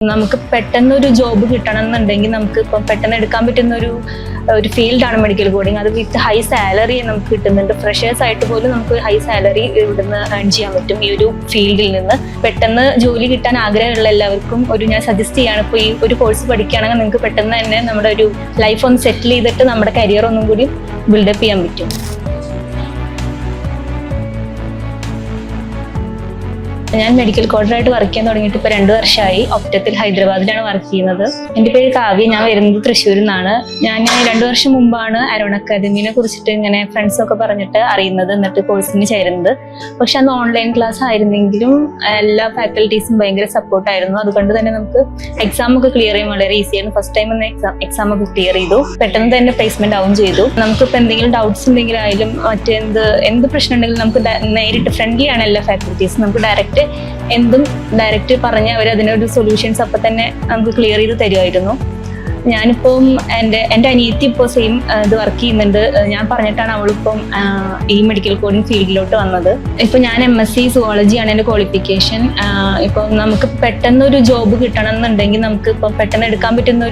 നമുക്ക് പെട്ടെന്ന് ഒരു ജോബ് കിട്ടണം എന്നുണ്ടെങ്കിൽ നമുക്ക് ഇപ്പം പെട്ടെന്ന് എടുക്കാൻ പറ്റുന്ന ഒരു ഫീൽഡാണ് മെഡിക്കൽ കോഡിങ്. അത് വിത്ത് ഹൈ സാലറി നമുക്ക് കിട്ടുന്നുണ്ട്. ഫ്രഷേഴ്സ് ആയിട്ട് പോലും നമുക്ക് ഹൈ സാലറി ഇവിടുന്ന് ഏൺ ചെയ്യാൻ പറ്റും ഈ ഒരു ഫീൽഡിൽ നിന്ന്. പെട്ടെന്ന് ജോലി കിട്ടാൻ ആഗ്രഹമുള്ള എല്ലാവർക്കും ഞാൻ സജസ്റ്റ് ചെയ്യാണ്, ഇപ്പോൾ ഈ ഒരു കോഴ്സ് പഠിക്കുകയാണെങ്കിൽ നിങ്ങൾക്ക് പെട്ടെന്ന് തന്നെ നമ്മുടെ ഒരു ലൈഫ് ഒന്ന് സെറ്റിൽ ചെയ്തിട്ട് നമ്മുടെ കരിയർ ഒന്നും കൂടി ബിൽഡപ്പ് ചെയ്യാൻ പറ്റും. ഞാൻ മെഡിക്കൽ കോഡറായിട്ട് വർക്ക് ചെയ്യാൻ തുടങ്ങിയിട്ട് ഇപ്പോൾ 2 വർഷമായി. ഒപ്റ്റത്തിൽ ഹൈദരാബാദിലാണ് വർക്ക് ചെയ്യുന്നത്. എൻ്റെ പേര് കാവ്യ, ഞാൻ വരുന്നത് തൃശ്ശൂരിൽ നിന്നാണ്. ഞാൻ 2 വർഷം മുമ്പാണ് അരോൺ അക്കാദമിനെ കുറിച്ചിട്ട് ഇങ്ങനെ ഫ്രണ്ട്സൊക്കെ പറഞ്ഞിട്ട് അറിയുന്നത്, എന്നിട്ട് കോഴ്സിന് ചേരുന്നത്. പക്ഷെ അന്ന് ഓൺലൈൻ ക്ലാസ് ആയിരുന്നെങ്കിലും എല്ലാ ഫാക്കൽറ്റീസും ഭയങ്കര സപ്പോർട്ടായിരുന്നു. അതുകൊണ്ട് തന്നെ നമുക്ക് എക്സാം ഒക്കെ ക്ലിയർ ചെയ്യാൻ വളരെ ഈസിയാണ്. ഫസ്റ്റ് ടൈം ഒന്ന് എക്സാം ഒക്കെ ക്ലിയർ ചെയ്തു. പെട്ടെന്ന് തന്നെ പ്ലേസ്മെന്റ് ആവും ചെയ്തു. നമുക്കിപ്പോൾ എന്തെങ്കിലും ഡൗട്ട്സ് ഉണ്ടെങ്കിലും ആയാലും എന്ത് പ്രശ്നം ഉണ്ടെങ്കിലും നമുക്ക് നേരിട്ട് ഫ്രണ്ട്ലി ആണ് എല്ലാ ഫാക്കൽറ്റീസും. നമുക്ക് ഡയറക്റ്റ് പറഞ്ഞ് അവർ അതിനൊരു സൊല്യൂഷൻസ് അപ്പം തന്നെ നമുക്ക് ക്ലിയർ ചെയ്ത് തരുമായിരുന്നു. ഞാനിപ്പം എൻ്റെ അനിയത്തി ഇപ്പോൾ സെയിം ഇത് വർക്ക് ചെയ്യുന്നുണ്ട്. ഞാൻ പറഞ്ഞിട്ടാണ് അവളിപ്പം ഈ മെഡിക്കൽ കോഡിങ് ഫീൽഡിലോട്ട് വന്നത്. ഇപ്പം ഞാൻ MSc സുവോളജിയാണ് എൻ്റെ ക്വാളിഫിക്കേഷൻ. ഇപ്പം നമുക്ക് പെട്ടെന്ന് ഒരു ജോബ് കിട്ടണം എന്നുണ്ടെങ്കിൽ നമുക്ക് ഇപ്പം പെട്ടെന്ന് എടുക്കാൻ പറ്റുന്ന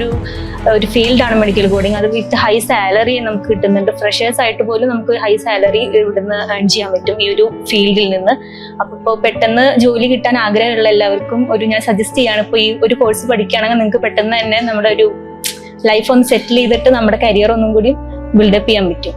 ഒരു ഫീൽഡാണ് മെഡിക്കൽ കോഡിങ്. അത് വിത്ത് ഹൈ സാലറി നമുക്ക് കിട്ടുന്നുണ്ട്. ഫ്രഷേഴ്സ് ആയിട്ട് പോലും നമുക്ക് ഹൈ സാലറി ഇവിടുന്ന് ഏൺ ചെയ്യാൻ പറ്റും ഈ ഒരു ഫീൽഡിൽ നിന്ന്. അപ്പോൾ ഇപ്പോൾ പെട്ടെന്ന് ജോലി കിട്ടാൻ ആഗ്രഹമുള്ള എല്ലാവർക്കും ഞാൻ സജസ്റ്റ് ചെയ്യാണ്, ഇപ്പോൾ ഈ ഒരു കോഴ്സ് പഠിക്കുകയാണെങ്കിൽ നിങ്ങൾക്ക് പെട്ടെന്ന് തന്നെ നമ്മുടെ ഒരു ലൈഫ് ഒന്ന് സെറ്റിൽ ചെയ്തിട്ട് നമ്മുടെ കരിയർ ഒന്നും കൂടി ബിൽഡപ്പ് ചെയ്യാൻ പറ്റും.